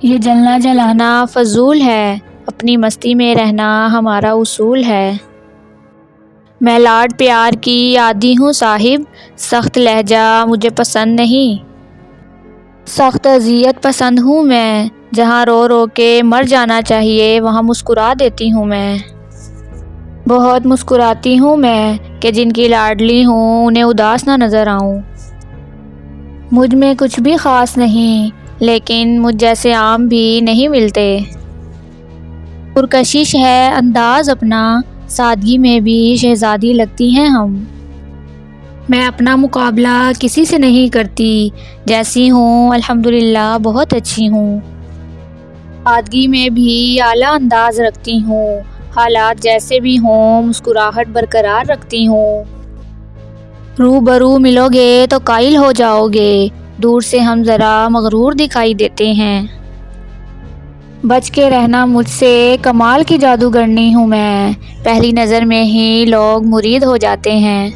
یہ جلنا جلانا فضول ہے، اپنی مستی میں رہنا ہمارا اصول ہے۔ میں لاڈ پیار کی عادی ہوں صاحب، سخت لہجہ مجھے پسند نہیں۔ سخت اذیت پسند ہوں میں، جہاں رو رو کے مر جانا چاہیے وہاں مسکرا دیتی ہوں میں۔ بہت مسکراتی ہوں میں کہ جن کی لاڈلی ہوں انہیں اداس نہ نظر آؤں۔ مجھ میں کچھ بھی خاص نہیں، لیکن مجھ جیسے عام بھی نہیں ملتے۔ پرکشش ہے انداز اپنا، سادگی میں بھی شہزادی لگتی ہیں ہم۔ میں اپنا مقابلہ کسی سے نہیں کرتی، جیسی ہوں الحمدللہ بہت اچھی ہوں۔ سادگی میں بھی اعلیٰ انداز رکھتی ہوں، حالات جیسے بھی ہوں مسکراہٹ برقرار رکھتی ہوں۔ روبرو ملو گے تو قائل ہو جاؤ گے، دور سے ہم ذرا مغرور دکھائی دیتے ہیں۔ بچ کے رہنا مجھ سے، کمال کی جادوگرنی ہوں میں، پہلی نظر میں ہی لوگ مرید ہو جاتے ہیں۔